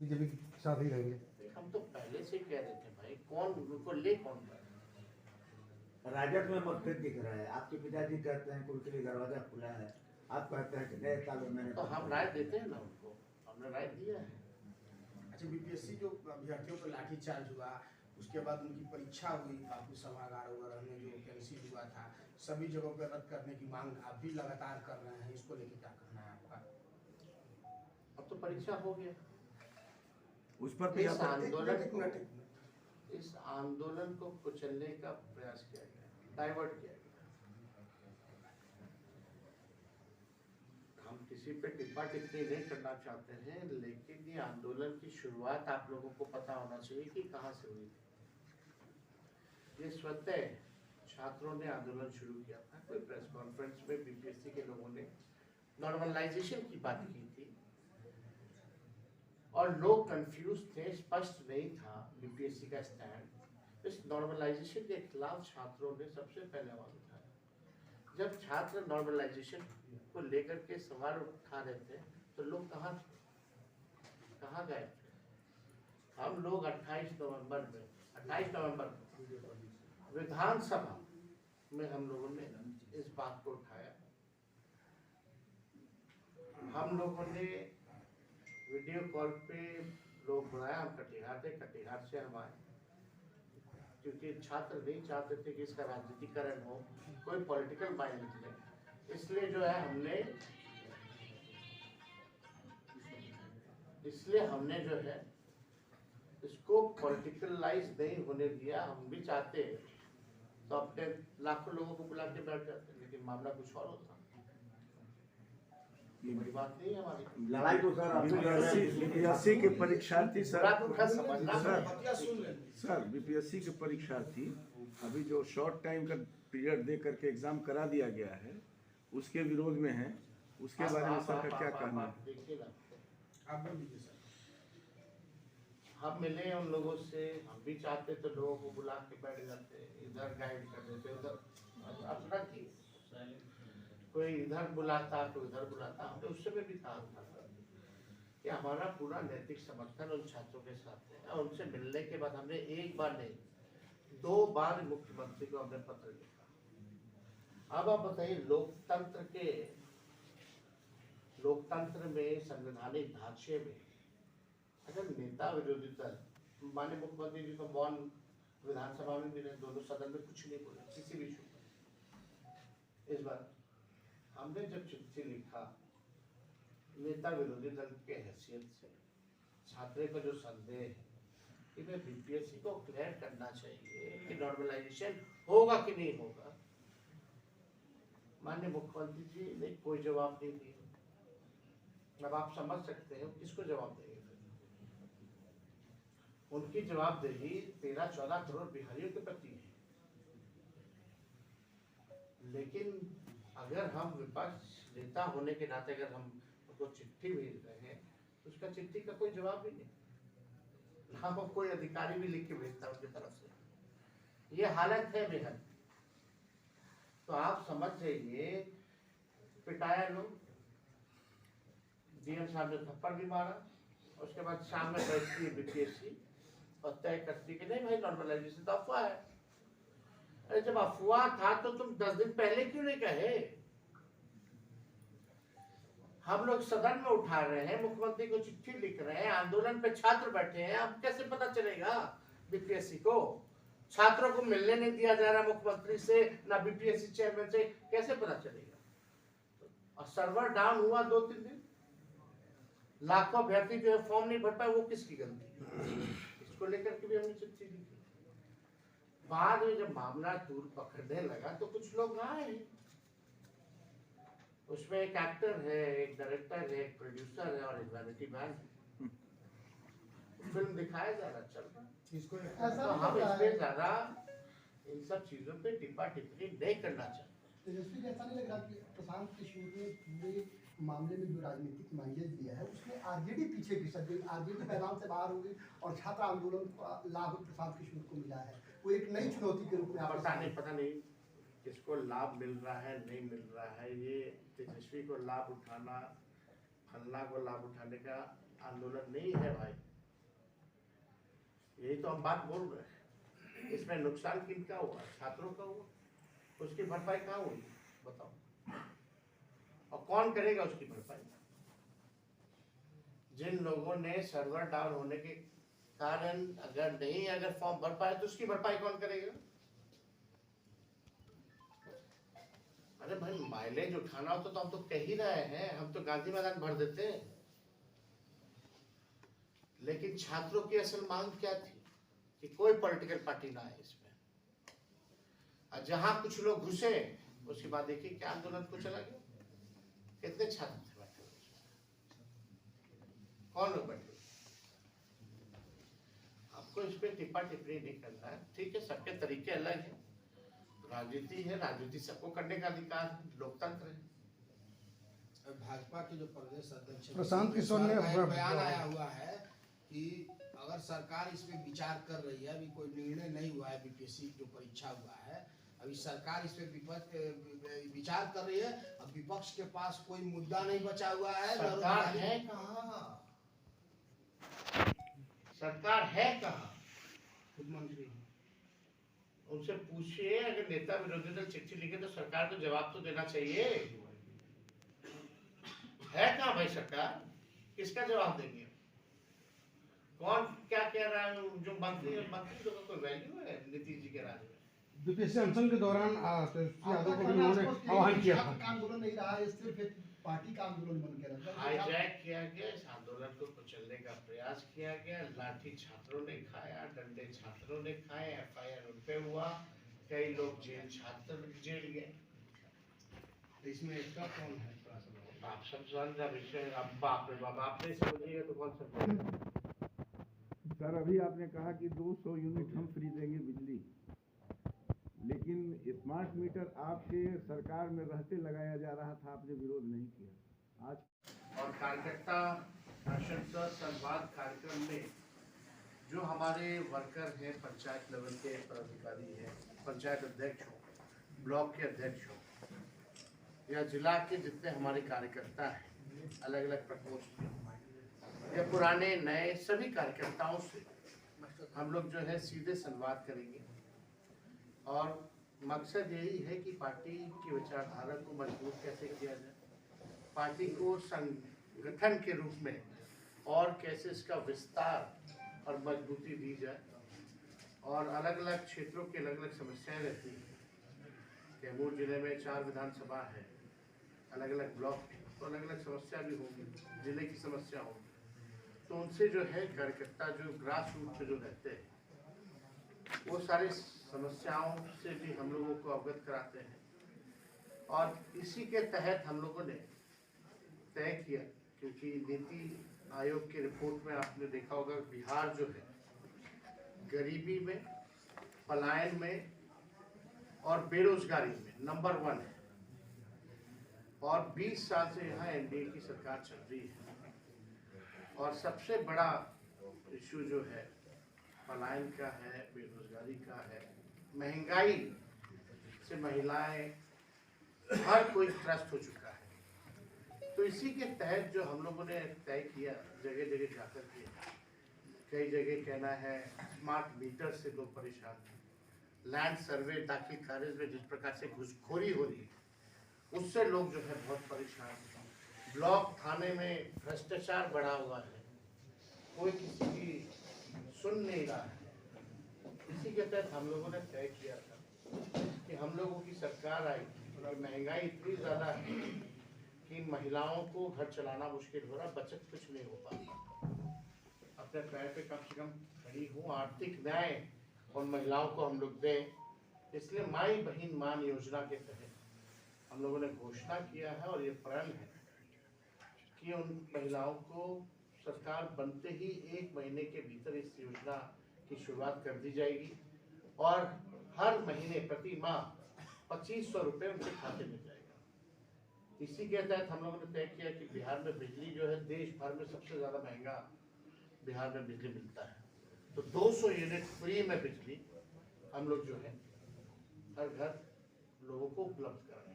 BJP के साथ ही रहेंगे। हम तो पहले से कह रहे थे भाई, कौन उनको ले कौन रहा। राजद में मतभेद दिख रहा है। आपके पिताजी कहते हैं कुल के लिए दरवाजा खुला है, आप कहते हैं कि नए साल में मैंने तो हम राय देते हैं ना उनको, हमने राय दिया है। अच्छा, बीपीएससी जो अभ्यर्थियों पर लाठीचार्ज हुआ, उसके बाद उनकी परीक्षा हुई, काफी सभागार वगैरह में जो कैंसिल हुआ था, सभी जगहों पर रद्द करने की मांग आप भी लगातार कर रहे हैं, इसको लेकर क्या कहना है आपका? अब तो परीक्षा हो गया, उस पर इस आंदोलन को कुचलने का प्रयास किया गया, डाइवर्ट किया गया। हम किसी पे टिप्पा टिप्पणी नहीं करना चाहते हैं, लेकिन ये आंदोलन की शुरुआत आप लोगों को पता होना चाहिए कि कहाँ से हुई थी। ये स्वतः छात्रों ने आंदोलन शुरू किया था। कोई प्रेस कॉन्फ्रेंस में बीपीएससी के लोगों ने नॉर्मलाइजेशन की बात की थी और लोग कंफ्यूज थे, स्पष्ट नहीं था बीपीएससी का स्टैंड। इस नॉर्मलाइजेशन के खिलाफ छात्रों ने सबसे पहले आवाज उठाया। जब छात्र नॉर्मलाइजेशन को लेकर के सवाल उठा रहे थे तो लोग कहाँ थे, कहाँ गए थे? हम लोग 28 नवंबर विधानसभा में हम लोगों ने इस बात को उठाया। हम लोगों ने वीडियो कॉल पे लोग बुलाया, हम कटिहार थे, कटिहार से हम आए, क्योंकि छात्र नहीं चाहते थे कि इसका राजनीतिकरण हो, कोई पॉलिटिकल माइंड निकले। इसलिए जो है हमने जो है इसको पॉलिटिकलाइज नहीं होने दिया। हम भी चाहते तो अपने लाखों लोगों को बुला के बैठ जाते, लेकिन मामला कुछ और होता। ये बड़ी बात नहीं है हमारी लड़ाई तो बीपीएससी के परीक्षार्थी सर बीपीएससी के परीक्षार्थी अभी जो शॉर्ट टाइम का पीरियड दे करके एग्जाम करा दिया गया है, उसके विरोध में है। उसके बारे में सर का क्या कहना है? देखिए ना, आप बोल दीजिए सर। हम मिले उन लोगों से, हम भी चाहते तो लोगों को बुला के बैठ जाते, इधर गाइड कर देते, उधर अपना की कोई इधर बुलाता, कोई उधर बुलाता। हमने उस समय भी कहा था कि हमारा पूरा नैतिक समर्थन उन छात्रों के साथ है। और उनसे मिलने के बाद हमने एक बार नहीं, 2 बार मुख्यमंत्री को हमने पत्र लिखा। अब आप बताइए, लोकतंत्र में, संवैधानिक ढांचे में अगर नेता विरोधी दल, माननीय मुख्यमंत्री जी तो मौन विधानसभा में भी रहे, दोनों सदन में कुछ नहीं बोले किसी भी इशू पर। इस बार हमने जब चिट्ठी लिखा नेता विरोधी दल के हैसियत से, छात्र का जो संदेह है कि मैं बीपीएससी को क्लियर करना चाहिए कि नॉर्मलाइजेशन होगा कि नहीं होगा, माननीय मुख्यमंत्री जी ने कोई जवाब नहीं दिया। अब आप समझ सकते हैं किसको जवाब देंगे। उनकी जवाबदेही 13-14 करोड़ बिहारियों के प्रति है। लेकिन अगर हम विपक्ष नेता होने के नाते अगर हम उनको चिट्ठी भेज रहे हैं तो उसका चिट्ठी का कोई जवाब भी नहीं, ना वो कोई अधिकारी भी लिख के भेजता उनकी तरफ से। ये हालत है बेहद। तो आप समझ जाइए, पिटाया लोग, डीएम साहब ने थप्पड़ भी मारा, उसके बाद शाम में बैठती है बीपीएससी और तय करती कि नहीं भाई नॉर्मलाइजेशन तो अफवाह है। अरे जब अफवाह था तो तुम 10 दिन पहले क्यों नहीं कहे? हम लोग सदन में उठा रहे हैं, मुख्यमंत्री को चिट्ठी लिख रहे हैं, आंदोलन पे छात्र बैठे हैं, अब कैसे पता चलेगा बीपीएससी को? छात्रों को मिलने नहीं दिया जा रहा मुख्यमंत्री से, ना बीपीएससी चेयरमैन से, कैसे पता चलेगा? और सर्वर डाउन हुआ 2-3 दिन, लाखों अभ्यर्थी जो है फॉर्म नहीं भर पाए, वो किसकी गलती? इसको लेकर के भी हमने चिट्ठी लिखी। बाद में जब मामला दूर पकड़ने लगा तो कुछ लोग आए, उसमें एक एक्टर है, एक डायरेक्टर है, एक प्रोड्यूसर है और एक वैनिटी मैन है। फिल्म दिखाया जा रहा, चल रहा। तो हम इसमें ज्यादा इन सब चीजों पे टिप्पा टिप्पणी नहीं करना चाहते। तेजस्वी, ऐसा नहीं लग रहा कि प्रशांत किशोर ने पूरे मामले में जो राजनीतिक माइलेज दिया है उसमें आरजेडी पीछे खिसक गई, आरजेडी मैदान से बाहर हो गई और छात्र आंदोलन का लाभ प्रशांत किशोर को मिला है। वो एक नई चुनौती के रूप में पता नहीं किसको लाभ मिल रहा है, नहीं मिल रहा है। ये तेजस्वी को लाभ उठाना, फलना को लाभ उठाने का आंदोलन नहीं है भाई। तो हम बात बोल रहे हैं। इसमें नुकसान किनका हुआ? छात्रों का हुआ। उसकी भरपाई कहाँ हुई बताओ? और कौन करेगा उसकी भरपाई? जिन लोगों ने सर्वर डाउन होने के कारण अगर फॉर्म भर पाए तो उसकी भरपाई कौन करेगा? अरे भाई, माइलेज उठाना हो तो हम तो कह ही रहे हैं, हम तो गांधी मैदान भर देते हैं। लेकिन छात्रों की असल मांग क्या थी कि कोई पॉलिटिकल पार्टी ना आए इसमें। और जहां कुछ लोग घुसे उसके बाद देखिए क्या आंदोलन को चला गया। कितने छात्र थे बैठे? कौन लोग बैठे? आपको इस पे टिप्पा टिप्पणी नहीं करना है, ठीक है? सबके तरीके अलग हैं। राजनीति है, राजनीति सबको करने का अधिकार है, लोकतंत्र है। भाजपा के जो प्रदेश अध्यक्ष प्रशांत किशोर ने बयान आया हुआ है कि अगर सरकार इस पे विचार कर रही है, अभी कोई निर्णय नहीं हुआ है, बीपीएससी जो परीक्षा हुआ है, अभी सरकार इस पे विचार कर रही है। अब विपक्ष के पास कोई मुद्दा नहीं बचा हुआ है। सरकार है कहाँ? सरकार है कहाँ? खुद मंत्री उनसे पूछिए, अगर नेता विरोधी दल चिट्ठी लिखे तो सरकार को जवाब तो देना चाहिए। है कहाँ भाई सरकार? किसका जवाब देंगे? कौन क्या कह रहा है? जो मंत्री तो कोई वैल्यू है नीतीश जी के राज में? बीपीएससी अनशन के दौरान यादव को भी उन्होंने आह्वान किया था। आंदोलन नहीं रहा है, सिर्फ एक पार्टी का आंदोलन बन के रहा है। हाईजैक किया गया, इस आंदोलन को कुचलने का प्रयास किया गया। लाठी छात्रों ने खाया, डंडे छात्रों ने खाए, एफआईआर उन पे हुआ, कई लोग छात्र जेल गए। इसमें इसका कौन है? आप सब समझा विषय। अब बाप रे बाप, आप नहीं समझिएगा तो कौन समझेगा? सर, अभी आपने कहा कि 200 यूनिट हम फ्री देंगे बिजली, लेकिन स्मार्ट मीटर आपके सरकार में रहते लगाया जा रहा था, आपने विरोध नहीं किया। आज और कार्यकर्ता शासन का संवाद कार्यक्रम में जो हमारे वर्कर हैं, पंचायत लेवल के पदाधिकारी हैं, पंचायत अध्यक्ष हो, ब्लॉक के अध्यक्ष हो, या जिला के जितने हमारे कार्यकर्ता हैं अलग अलग प्रकोष्ठ में, या पुराने नए सभी कार्यकर्ताओं से हम लोग जो है सीधे संवाद करेंगे। और मकसद यही है कि पार्टी की विचारधारा को मजबूत कैसे किया जाए, पार्टी को संगठन के रूप में और कैसे इसका विस्तार और मजबूती दी जाए। और अलग अलग क्षेत्रों की अलग अलग समस्याएं रहती हैं। कैमूर जिले में 4 विधानसभा है, अलग अलग ब्लॉक, तो अलग अलग समस्या भी होगी, जिले की समस्या होगी। तो उनसे जो है कार्यकर्ता जो ग्रास रूट पे जो रहते हैं, वो सारी समस्याओं से भी हम लोगों को अवगत कराते हैं। और इसी के तहत हम लोगों ने तय किया, क्योंकि नीति आयोग की रिपोर्ट में आपने देखा होगा बिहार जो है गरीबी में, पलायन में और बेरोजगारी में नंबर 1 है। और 20 साल से यहाँ एनडीए की सरकार चल रही है। और सबसे बड़ा इशू जो है पलायन का है, बेरोजगारी का है, महंगाई से महिलाएं हर कोई त्रस्त हो चुका है। तो इसी के तहत जो हम लोगों ने तय किया, जगह जगह जाकर के, कई जगह कहना है स्मार्ट मीटर से लोग परेशान हैं, लैंड सर्वे दाखिल खारिज में जिस प्रकार से घुसखोरी हो रही है उससे लोग जो है बहुत परेशान हैं। ब्लॉक थाने में भ्रष्टाचार बढ़ा हुआ है, कोई किसी की सुन नहीं रहा है। इसी के तहत हम लोगों ने तय किया था कि हम लोगों की सरकार आई और महंगाई इतनी ज़्यादा है कि महिलाओं को घर चलाना मुश्किल हो रहा, बचत कुछ नहीं हो पाता। अपने पैर पे कम से कम खड़ी हूँ, आर्थिक न्याय और महिलाओं को हम लोग दें। इसलिए माई बहन मान योजना के तहत हम लोगों ने घोषणा किया है और ये प्रण है कि उन महिलाओं को सरकार बनते ही 1 महीने के भीतर इस योजना की शुरुआत कर दी जाएगी और हर महीने प्रति माह 2500 रुपये उनके खाते में जाएगा। इसी के तहत हम लोगों ने तय किया कि बिहार में बिजली जो है देश भर में सबसे ज़्यादा महंगा बिहार में बिजली मिलता है, तो 200 यूनिट फ्री में बिजली हम लोग जो है हर घर लोगों को उपलब्ध कराएंगे।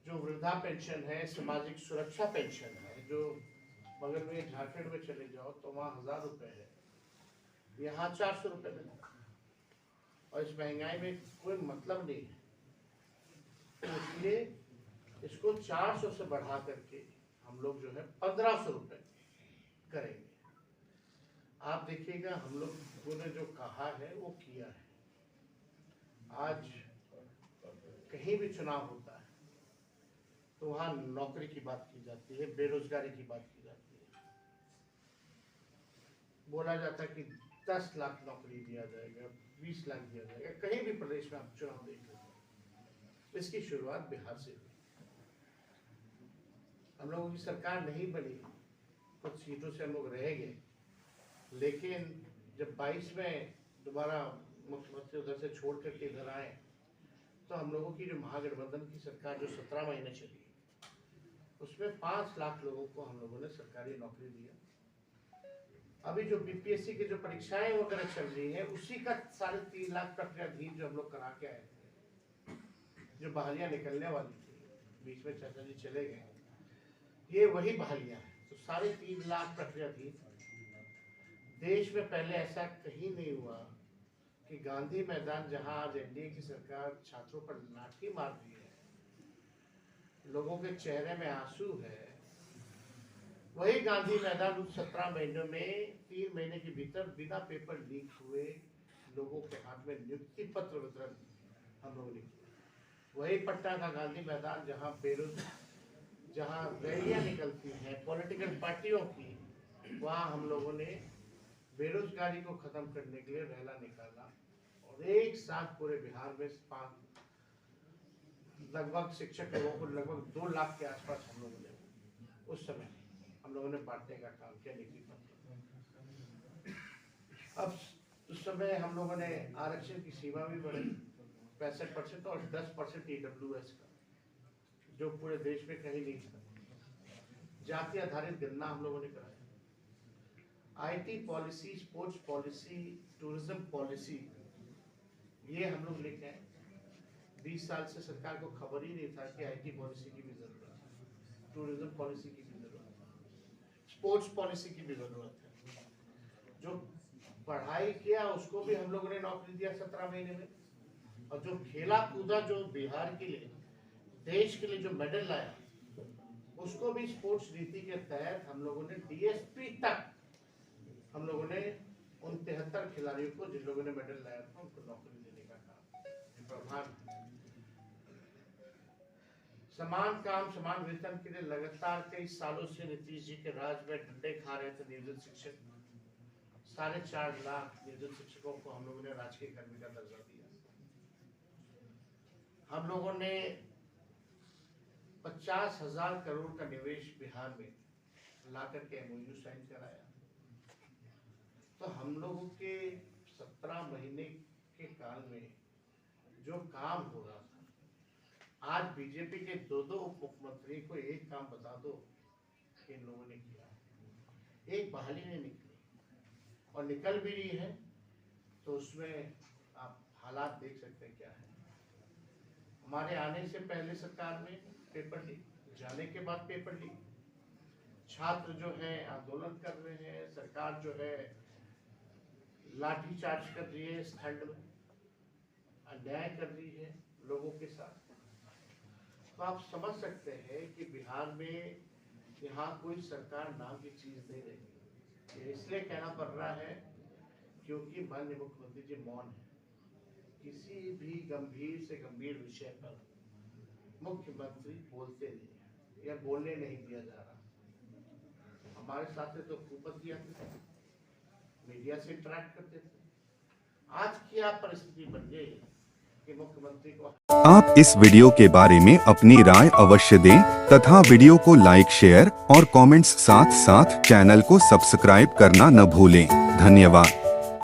जो वृद्धा पेंशन है, सामाजिक सुरक्षा पेंशन है, जो बगल में झारखंड में चले जाओ तो वहाँ 1000 रुपये है, यहाँ 400 रुपये मिलता है, और इस महंगाई में कोई मतलब नहीं है। तो इसलिए इसको 400 से बढ़ा करके हम लोग जो है 1500 रुपये करेंगे। आप देखिएगा हम लोगों ने जो कहा है वो किया है। आज कहीं भी चुनाव होता है तो वहाँ नौकरी की बात की जाती है, बेरोजगारी की बात की जाती है। बोला जाता है कि 10 लाख नौकरी दिया जाएगा, 20 लाख दिया जाएगा। कहीं भी प्रदेश में आप चुनाव देख लेते, इसकी शुरुआत बिहार से हुई। हम लोगों की सरकार नहीं बनी, कुछ सीटों से हम लोग रह गए, लेकिन जब 22 में दोबारा मुख्यमंत्री उधर से छोड़ करके इधर आए तो हम लोगों की जो महागठबंधन की सरकार जो 17 महीने चली, उसमें 5 लाख लोगों को हम लोगों ने सरकारी नौकरी दिया। अभी जो बीपीएससी की जो परीक्षाएं वगैरह चल रही है, उसी का 3.5 लाख प्रक्रियाधीन जो हम लोग करा के आए थे, जो बहालियां निकलने वाली थी, बीच में चाचा जी चले गए, ये वही बहालियां हैं। तो 3.5 लाख प्रक्रियाधीन। देश में पहले ऐसा कहीं नहीं हुआ कि गांधी मैदान, जहां आज एनडीए की सरकार छात्रों पर लाठी मार रही है, लोगों के चेहरे में आंसू है, वही गांधी मैदान उन 17 महीनों में 3 महीने के भीतर बिना पेपर लीक हुए लोगों के हाथ में नियुक्ति पत्र वितरण हम लोगों ने किया। वही पटना का गांधी मैदान जहां रैलियां निकलती हैं पॉलिटिकल पार्टियों की, वहां हम लोगों ने बेरोजगारी को खत्म करने के लिए रैला निकाला, और एक साथ पूरे बिहार में लगभग शिक्षक लोगों को लगभग 2 लाख के आसपास हम लोगों ने उस समय हम लोगों ने बांटने का काम किया नियुक्ति पत्र। अब उस समय हम लोगों ने आरक्षण की सीमा भी बढ़ाई 65% और 10% EWS का, जो पूरे देश में कहीं नहीं था। जाति आधारित गणना हम लोगों ने कराया। IT policy, sports policy, tourism policy, ये हम लोग लेके आए। 20 साल से सरकार को खबर ही नहीं था कि IT पॉलिसी की भी जरूरत है, टूरिज्म पॉलिसी की भी जरूरत है, स्पोर्ट्स पॉलिसी की भी जरूरत है। जो पढ़ाई किया उसको भी हम लोगों ने नौकरी दिया 17 महीने में, और जो खेला कूदा, जो बिहार के लिए, देश के लिए जो मेडल लाया, उसको भी स्पोर्ट्स नीति के तहत हम लोगों ने DSP तक हम लोगों ने उन 73 खिलाड़ियों को, जिन लोगों ने मेडल लाया था, उनको नौकरी देने का काम प्रभाव। समान काम समान वेतन के लिए लगातार कई सालों से नीतीश जी के राज में डंडे खा रहे थे नियोजित शिक्षक। 4.5 लाख नियोजित शिक्षकों को हम लोगों ने राजकीय कर्मी का दर्जा दिया। हम लोगों ने 50,000 करोड़ का निवेश बिहार में ला करके MOU साइन कराया। तो हम लोगों के 17 महीने के काल में जो काम हो रहा था, आज बीजेपी के 2 उप मुख्यमंत्री को एक काम बता दो कि इन लोगों ने किया। एक बहाली नहीं निकली, और निकल भी रही है तो उसमें आप हालात देख सकते हैं क्या है। हमारे आने से पहले सरकार में पेपर लीक, जाने के बाद पेपर लीक, छात्र जो है आंदोलन कर रहे हैं, सरकार जो है लाठी चार्ज कर रही है, इस खंड में अन्याय कर रही है लोगों के साथ। तो आप समझ सकते हैं कि बिहार में यहाँ कोई सरकार नाम की चीज नहीं रही। ये इसलिए कहना पड़ रहा है क्योंकि माननीय मुख्यमंत्री जी मौन है। किसी भी गंभीर से गंभीर विषय पर मुख्यमंत्री बोलते नहीं है, या बोलने नहीं दिया जा रहा। हमारे साथ तो खूब बतियाते थे, मीडिया से इंटरेक्ट करते थे। आज की आप परिस्थिति बन गई कि मुख्यमंत्री को आप इस वीडियो के बारे में अपनी राय अवश्य दें तथा वीडियो को लाइक, शेयर और कमेंट्स साथ साथ चैनल को सब्सक्राइब करना न भूलें। धन्यवाद।